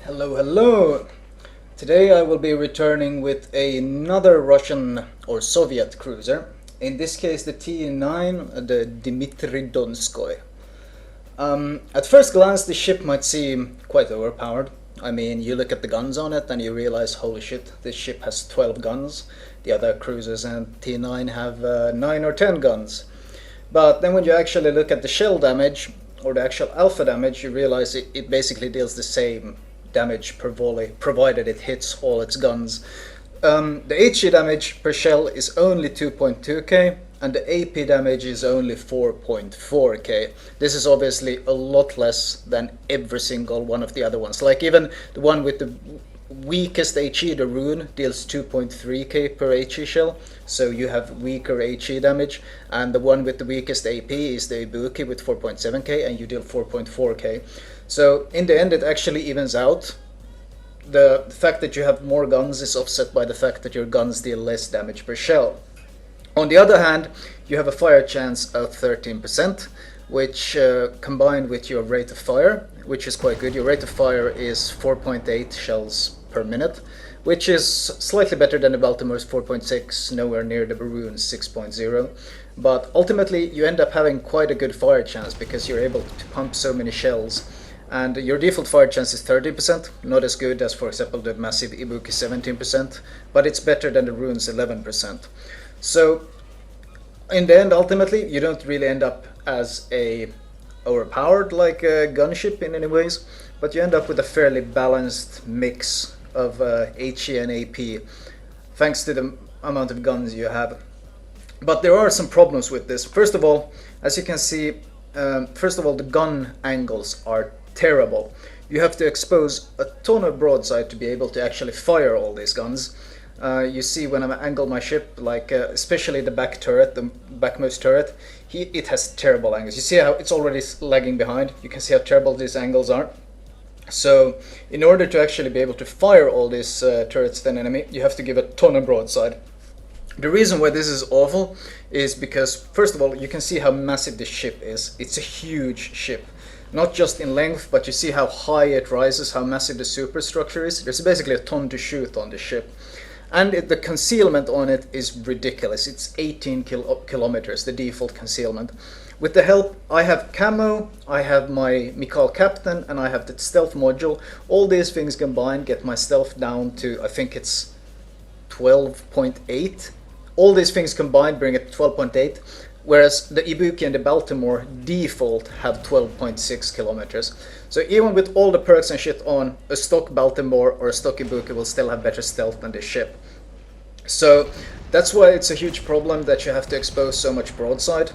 Hello, hello! Today I will be returning with another Russian or Soviet cruiser. In this case the T9, the Dmitri Donskoi. At first glance the ship might seem quite overpowered. I mean, you look at the guns on it and you realize, holy shit, this ship has 12 guns. The other cruisers and T9 have 9 or 10 guns. But then when you actually look at the shell damage, or the actual alpha damage, you realize it basically deals the same damage per volley, provided it hits all its guns. The HE damage per shell is only 2.2k, and the AP damage is only 4.4k. This is obviously a lot less than every single one of the other ones. Like even the one with the weakest HE, the Rune, deals 2.3k per HE shell, so you have weaker HE damage, and the one with the weakest AP is the Ibuki with 4.7k, and you deal 4.4k. So in the end it actually evens out. The fact that you have more guns is offset by the fact that your guns deal less damage per shell. On the other hand, you have a fire chance of 13%, which combined with your rate of fire, which is quite good. Your rate of fire is 4.8 shells per minute, which is slightly better than the Baltimore's 4.6, nowhere near the Baroon's 6.0. But ultimately you end up having quite a good fire chance because you're able to pump so many shells. And your default fire chance is 30%, not as good as, for example, the massive Ibuki 17%, but it's better than the Rune's 11%. So, in the end, ultimately, you don't really end up as a overpowered like a gunship in any ways, but you end up with a fairly balanced mix of HE and AP, thanks to the amount of guns you have. But there are some problems with this. First of all, as you can see, the gun angles are terrible. You have to expose a ton of broadside to be able to actually fire all these guns. You see when I angle my ship, like especially the back turret, the backmost turret, it has terrible angles. You see how it's already lagging behind? You can see how terrible these angles are. So in order to actually be able to fire all these turrets at an enemy, you have to give a ton of broadside. The reason why this is awful is because, first of all, you can see how massive this ship is. It's a huge ship. Not just in length, but you see how high it rises, how massive the superstructure is. There's basically a ton to shoot on this ship. And the concealment on it is ridiculous. It's 18 kilometers, the default concealment. With the help, I have camo, I have my Mikhail Captain, and I have the stealth module. All these things combined get my stealth down to, I think it's 12.8. All these things combined bring it to 12.8. Whereas the Ibuki and the Baltimore default have 12.6 kilometers. So even with all the perks and shit on, a stock Baltimore or a stock Ibuki will still have better stealth than this ship. So that's why it's a huge problem that you have to expose so much broadside.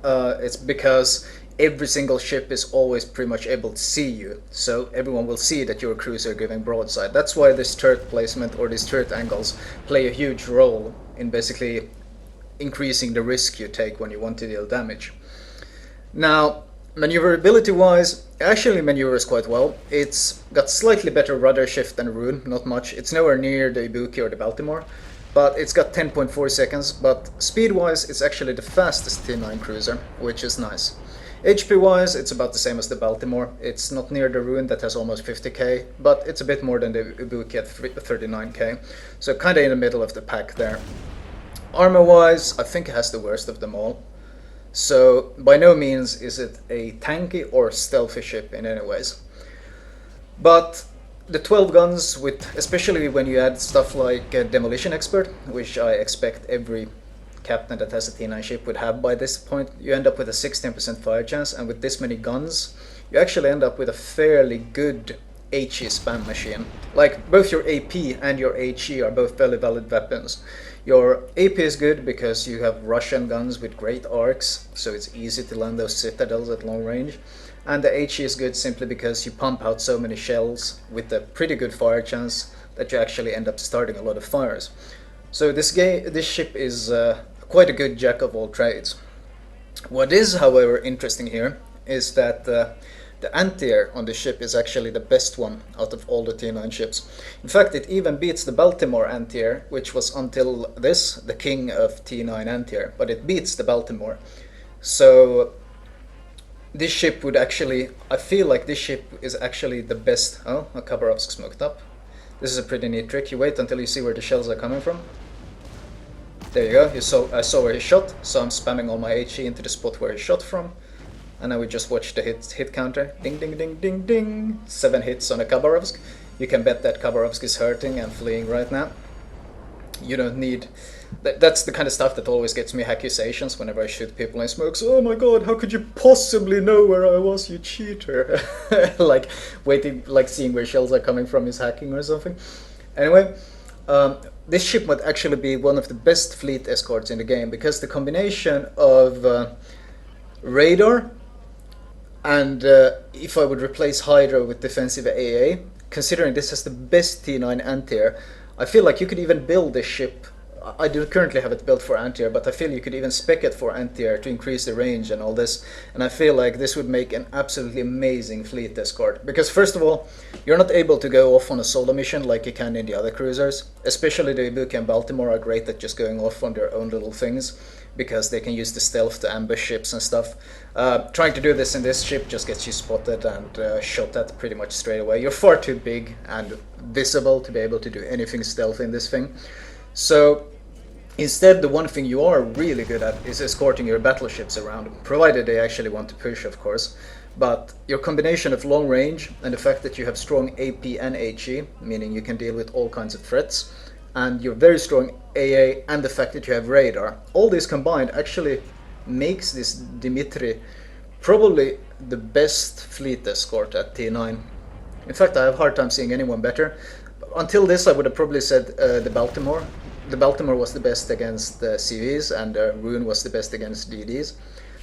It's because every single ship is always pretty much able to see you. So everyone will see that you're a cruiser giving broadside. That's why this turret placement or these turret angles play a huge role in basically increasing the risk you take when you want to deal damage. Now, maneuverability wise, it actually maneuvers quite well. It's got slightly better rudder shift than Rune, not much. It's nowhere near the Ibuki or the Baltimore, but it's got 10.4 seconds, but speed wise it's actually the fastest T9 cruiser, which is nice. HP wise it's about the same as the Baltimore. It's not near the Rune that has almost 50k, but it's a bit more than the Ibuki at 39k, so kinda in the middle of the pack there. Armor wise, I think it has the worst of them all. So by no means is it a tanky or stealthy ship in any ways. But the 12 guns, with especially when you add stuff like Demolition Expert, which I expect every captain that has a T9 ship would have by this point, you end up with a 16% fire chance, and with this many guns, you actually end up with a fairly good HE spam machine. Like, both your AP and your HE are both fairly valid weapons. Your AP is good because you have Russian guns with great arcs, so it's easy to land those citadels at long range. And the HE is good simply because you pump out so many shells with a pretty good fire chance that you actually end up starting a lot of fires. So this ship is quite a good jack of all trades. What is, however, interesting here is that the anti-air on the ship is actually the best one out of all the T9 ships. In fact, it even beats the Baltimore anti-air, which was until this the king of T9 anti-air, but it beats the Baltimore. So this ship would actually, I feel like this ship is actually the best. Oh, a Khabarovsk smoked up. This is a pretty neat trick. You wait until you see where the shells are coming from. There you go. I saw where he shot, so I'm spamming all my HE into the spot where he shot from. And now we just watch the hit counter. Ding, ding, ding, ding, ding. 7 hits on a Khabarovsk. You can bet that Khabarovsk is hurting and fleeing right now. You don't need... That's the kind of stuff that always gets me accusations whenever I shoot people in smokes. Oh my god, how could you possibly know where I was, you cheater? Like, waiting, like seeing where shells are coming from is hacking or something. Anyway, this ship might actually be one of the best fleet escorts in the game, because the combination of radar and if I would replace Hydra with defensive AA, considering this has the best T9 anti-air, I feel like you could even build this ship. I do currently have it built for anti-air, but I feel you could even spec it for anti-air to increase the range and all this. And I feel like this would make an absolutely amazing fleet escort. Because first of all, you're not able to go off on a solo mission like you can in the other cruisers. Especially the Ibuki and Baltimore are great at just going off on their own little things, because they can use the stealth to ambush ships and stuff. Trying to do this in this ship just gets you spotted and shot at pretty much straight away. You're far too big and visible to be able to do anything stealthy in this thing. So instead, the one thing you are really good at is escorting your battleships around, provided they actually want to push, of course. But your combination of long range and the fact that you have strong AP and HE, meaning you can deal with all kinds of threats, and your very strong AA and the fact that you have radar, all this combined actually makes this Dmitri probably the best fleet escort at T9. In fact, I have a hard time seeing anyone better. Until this, I would have probably said the Baltimore. The Baltimore was the best against the CVs, and Rune was the best against DDs.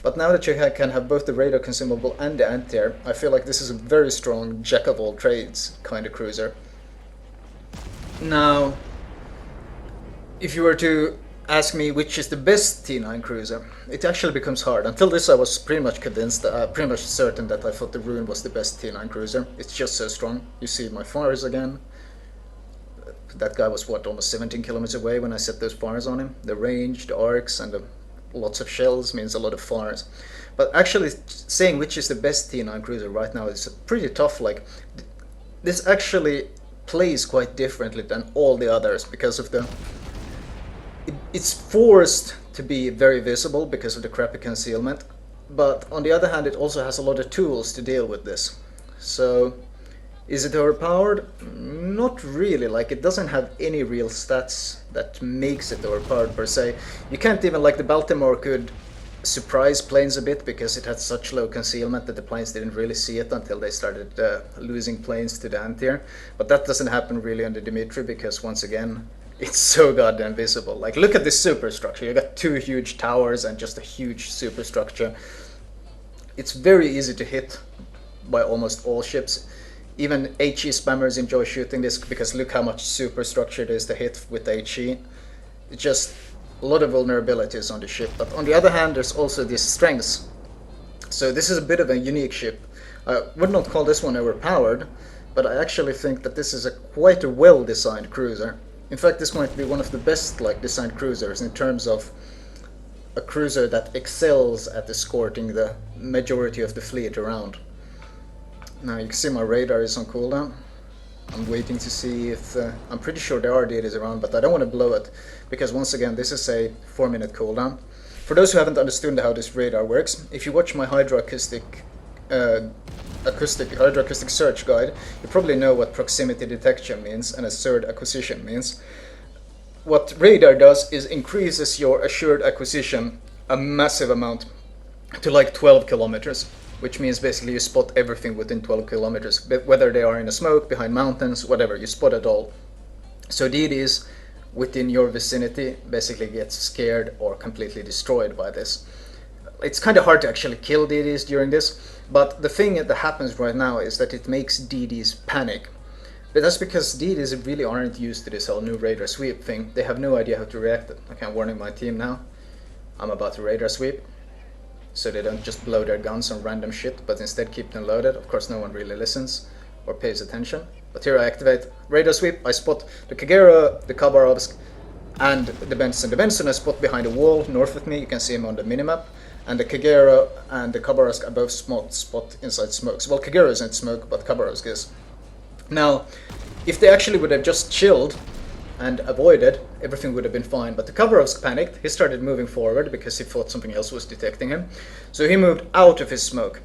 But now that you can have both the radar consumable and the anti-air, I feel like this is a very strong jack-of-all-trades kind of cruiser. Now, if you were to ask me which is the best T9 cruiser, it actually becomes hard. Until this, I was pretty much convinced, pretty much certain that I thought the Rune was the best T9 cruiser. It's just so strong. You see my fires again. That guy was, what, almost 17 kilometers away when I set those fires on him. The range, the arcs, and the lots of shells means a lot of fires. But actually, saying which is the best T9 cruiser right now is pretty tough. Like, this actually plays quite differently than all the others because of the... It's forced to be very visible because of the crappy concealment. But on the other hand, it also has a lot of tools to deal with this. So... is it overpowered? Not really. Like, it doesn't have any real stats that makes it overpowered per se. You can't even, like, the Baltimore could surprise planes a bit because it had such low concealment that the planes didn't really see it until they started losing planes to the anti-air. But that doesn't happen really on the Dmitri because, once again, it's so goddamn visible. Like, look at this superstructure. You got 2 huge towers and just a huge superstructure. It's very easy to hit by almost all ships. Even HE spammers enjoy shooting this because look how much superstructure it is to hit with HE. It's just a lot of vulnerabilities on the ship. But on the other hand, there's also these strengths. So this is a bit of a unique ship. I would not call this one overpowered, but I actually think that this is quite a well-designed cruiser. In fact, this might be one of the best designed cruisers in terms of a cruiser that excels at escorting the majority of the fleet around. Now you can see my radar is on cooldown. I'm waiting to see if... I'm pretty sure there are DDs around, but I don't want to blow it, because once again this is a 4-minute cooldown. For those who haven't understood how this radar works, if you watch my hydroacoustic search guide, you probably know what proximity detection means and assured acquisition means. What radar does is increases your assured acquisition a massive amount to like 12 kilometers. Which means basically you spot everything within 12 kilometers, whether they are in a smoke, behind mountains, whatever, you spot it all. So DDs within your vicinity basically get scared or completely destroyed by this. It's kind of hard to actually kill DDs during this, but the thing that happens right now is that it makes DDs panic. But that's because DDs really aren't used to this whole new radar sweep thing. They have no idea how to react. Okay, I'm warning my team now. I'm about to radar sweep. So they don't just blow their guns on random shit, but instead keep them loaded. Of course, no one really listens or pays attention. But here I activate radar sweep. I spot the Kagera, the Khabarovsk, and the Benson. The Benson I spot behind a wall north of me. You can see him on the minimap. and the Kagero and the Khabarovsk are both spot inside smokes. Well, Kagero isn't smoke, but Khabarovsk is. Now, if they actually would have just chilled and avoided, everything would have been fine. But the Khabarovsk panicked. He started moving forward because he thought something else was detecting him. So he moved out of his smoke.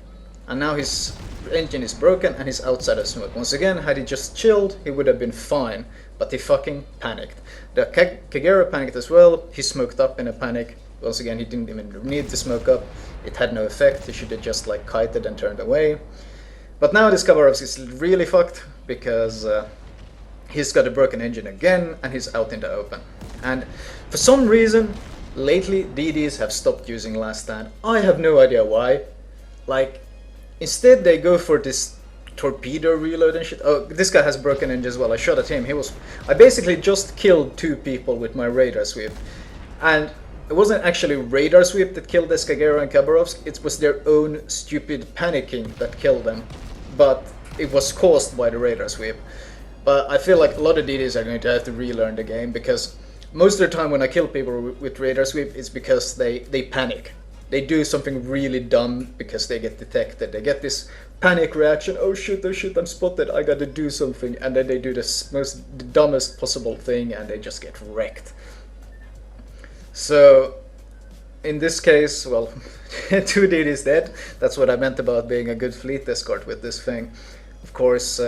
And now his engine is broken and he's outside of smoke. Once again, had he just chilled, he would have been fine. But he fucking panicked. The Kagero panicked as well. He smoked up in a panic. Once again, he didn't even need to smoke up. It had no effect. He should have just like kited and turned away. But now this Khabarovsk is really fucked because he's got a broken engine again and he's out in the open. And for some reason, lately DDs have stopped using last stand. I have no idea why. Like, instead they go for this torpedo reload and shit. Oh, this guy has broken engine as well. I shot at him. I basically just killed 2 people with my radar sweep. And it wasn't actually radar sweep that killed Kagero and Khabarovsk. It was their own stupid panicking that killed them. But it was caused by the radar sweep. But I feel like a lot of DDs are going to have to relearn the game, because most of the time when I kill people with radar sweep, it's because they panic. They do something really dumb because they get detected. They get this panic reaction, oh shit, I'm spotted, I gotta do something, and then they do the dumbest possible thing and they just get wrecked. So, in this case, well, 2 DDs dead. That's what I meant about being a good fleet escort with this thing. Of course,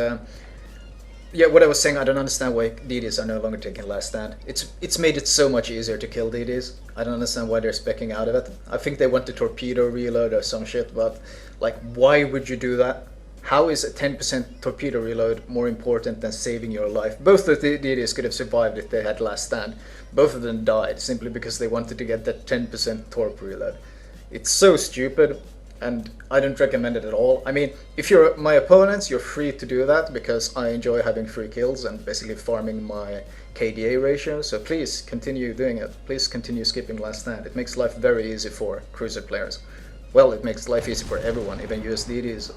yeah, what I was saying, I don't understand why DDs are no longer taking last stand. It's made it so much easier to kill DDs. I don't understand why they're specking out of it. I think they want the torpedo reload or some shit, but like, why would you do that? How is a 10% torpedo reload more important than saving your life? Both of the DDs could have survived if they had last stand. Both of them died simply because they wanted to get that 10% torp reload. It's so stupid, and I don't recommend it at all. I mean, if you're my opponents, you're free to do that because I enjoy having free kills and basically farming my KDA ratio, so please continue doing it. Please continue skipping last stand. It makes life very easy for cruiser players. Well, it makes life easy for everyone, even USDDs.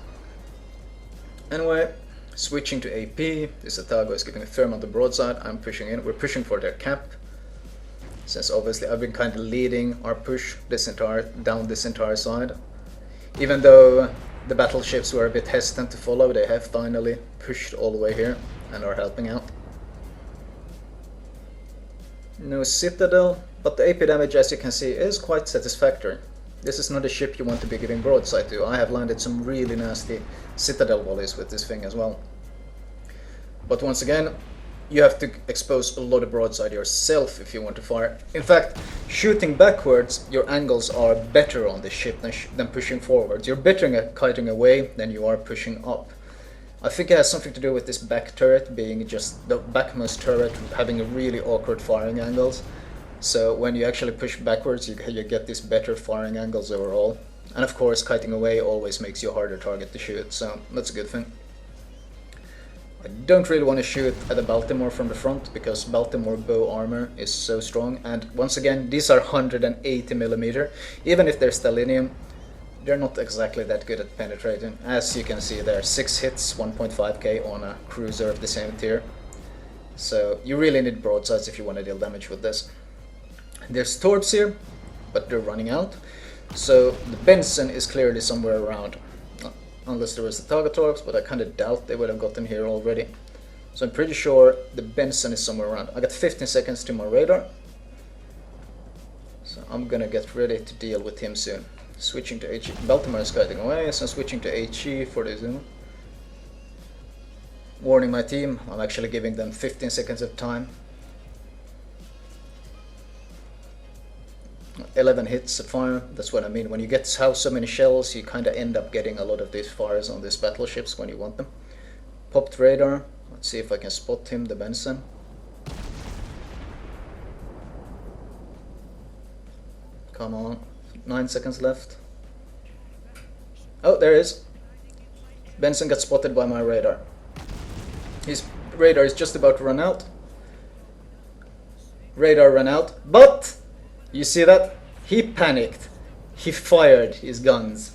Anyway, switching to AP, this Atago is giving a fair amount of broadside. I'm pushing in. We're pushing for their cap, since obviously I've been kind of leading our push down this entire side. Even though the battleships were a bit hesitant to follow, they have finally pushed all the way here and are helping out. No Citadel, but the AP damage, as you can see, is quite satisfactory. This is not a ship you want to be giving broadside to. I have landed some really nasty Citadel volleys with this thing as well. But once again, you have to expose a lot of broadside yourself if you want to fire. In fact, shooting backwards, your angles are better on this ship than pushing forwards. You're better at kiting away than you are pushing up. I think it has something to do with this back turret being just the backmost turret having really awkward firing angles. So when you actually push backwards, you get these better firing angles overall. And of course, kiting away always makes you a harder target to shoot, so that's a good thing. I don't really want to shoot at a Baltimore from the front because Baltimore bow armor is so strong, and once again, these are 180mm. Even if they're stellinium, they're not exactly that good at penetrating. As you can see there, 6 hits, 1.5k on a cruiser of the same tier. So you really need broadsides if you want to deal damage with this. There's torps here, but they're running out. So the Benson is clearly somewhere around. Unless there was the target torps, but I kind of doubt they would have gotten here already. So I'm pretty sure the Benson is somewhere around. I got 15 seconds to my radar. So I'm gonna get ready to deal with him soon. Switching to HE. Baltimore is guiding away, so I'm switching to HE for the zoom. Warning my team, I'm actually giving them 15 seconds of time. 11 hits of fire, that's what I mean. When you get so many shells, you kind of end up getting a lot of these fires on these battleships when you want them. Popped radar, let's see if I can spot him, the Benson. Come on, 9 seconds left. Oh, there he is. Benson got spotted by my radar. His radar is just about to run out. Radar ran out, but you see that? He panicked. He fired his guns.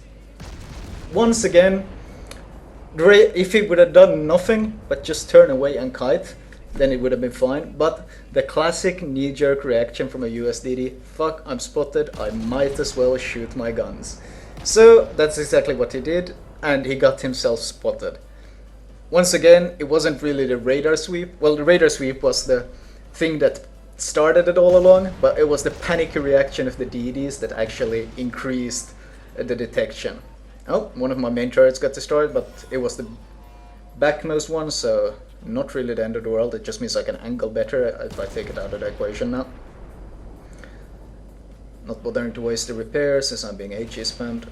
Once again, if he would have done nothing but just turn away and kite, then it would have been fine. But the classic knee-jerk reaction from a USDD, fuck, I'm spotted, I might as well shoot my guns. So that's exactly what he did, and he got himself spotted. Once again, it wasn't really the radar sweep. Well, the radar sweep was the thing that started it all along, but it was the panicky reaction of the DDs that actually increased the detection. Oh, one of my main turrets got destroyed, but it was the backmost one, so not really the end of the world. It just means I can angle better if I take it out of the equation now. Not bothering to waste the repairs since I'm being HE spammed.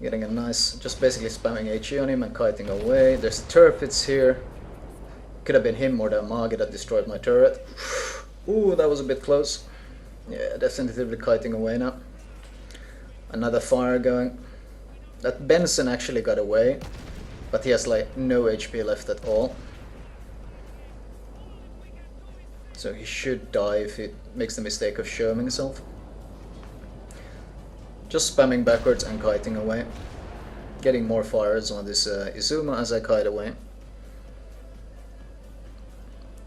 Getting a nice, just basically spamming HE on him and kiting away. There's turrets here. Could have been him or the Magi that destroyed my turret. Ooh, that was a bit close. Yeah, definitively kiting away now. Another fire going. That Benson actually got away, but he has like no HP left at all. So he should die if he makes the mistake of showing himself. Just spamming backwards and kiting away. Getting more fires on this Izuma as I kite away.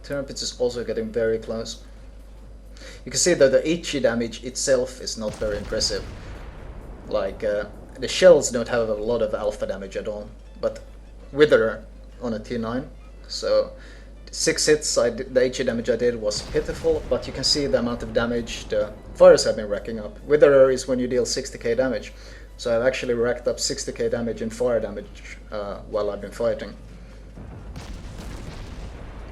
Turpitz is also getting very close. You can see that the HE damage itself is not very impressive. Like, the shells don't have a lot of alpha damage at all, but Witherer on a T9, so 6 hits, the HE damage I did was pitiful, but you can see the amount of damage the fires have been racking up. Witherer is when you deal 60k damage, so I've actually racked up 60k damage in fire damage while I've been fighting.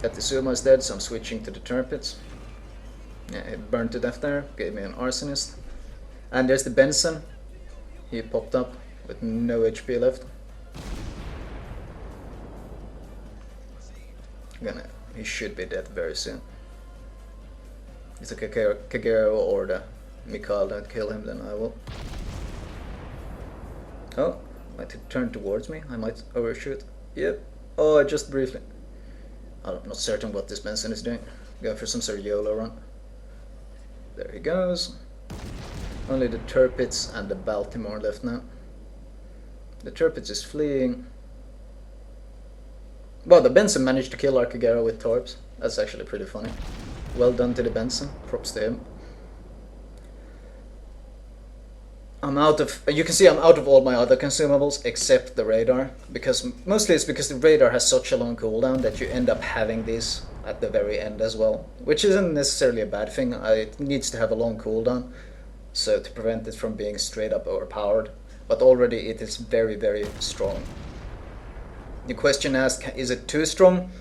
That Izuma is dead, so I'm switching to the Turpitz. Yeah, it burned to death there, gave me an Arsonist. And there's the Benson. He popped up with no HP left. He should be dead very soon. If the Kagero or the Mikhail don't kill him, then I will. Oh, might turn towards me. I might overshoot. Yep. Oh, just briefly. I'm not certain what this Benson is doing. Going for some sort of YOLO run. There he goes. Only the Turpitz and the Baltimore left now. The Turpitz is fleeing. Well, the Benson managed to kill our Kagero with Torps. That's actually pretty funny. Well done to the Benson. Props to him. You can see I'm out of all my other consumables except the radar, because mostly it's because the radar has such a long cooldown that you end up having these at the very end as well, which isn't necessarily a bad thing. It needs to have a long cooldown, so to prevent it from being straight up overpowered, but already it is very, very strong. The question asked, is it too strong?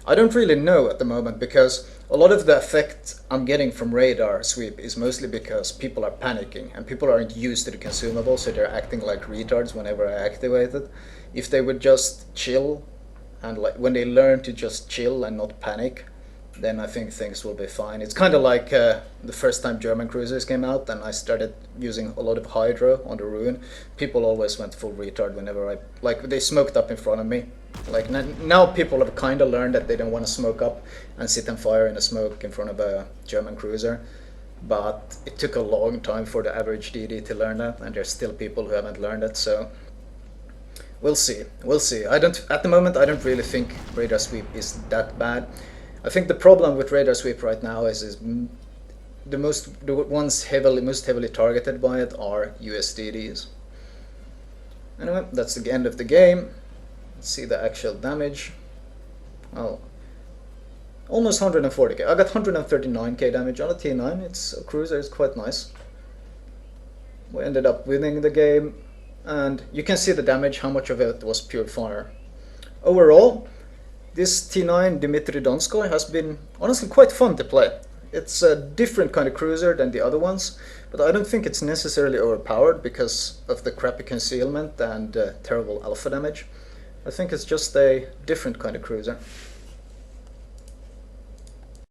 I don't really know at the moment, because a lot of the effect I'm getting from radar sweep is mostly because people are panicking and people aren't used to the consumable, so they're acting like retards whenever I activate it. If they would just chill, and like when they learn to just chill and not panic, then I think things will be fine. It's kind of like the first time German cruisers came out and I started using a lot of hydro on the ruin. People always went full retard whenever they smoked up in front of me. Like now people have kind of learned that they don't want to smoke up and sit and fire in the smoke in front of a German cruiser. But it took a long time for the average DD to learn that, and there's still people who haven't learned it, so we'll see. We'll see. At the moment I don't really think radar sweep is that bad. I think the problem with radar sweep right now is the ones most heavily targeted by it are USDDs. Anyway, that's the end of the game. Let's see the actual damage. Oh, almost 140k. I got 139k damage on a T9. It's a cruiser. It's quite nice. We ended up winning the game, and you can see the damage. How much of it was pure fire. Overall, this T9 Dmitri Donskoi has been honestly quite fun to play. It's a different kind of cruiser than the other ones, but I don't think it's necessarily overpowered because of the crappy concealment and terrible alpha damage. I think it's just a different kind of cruiser.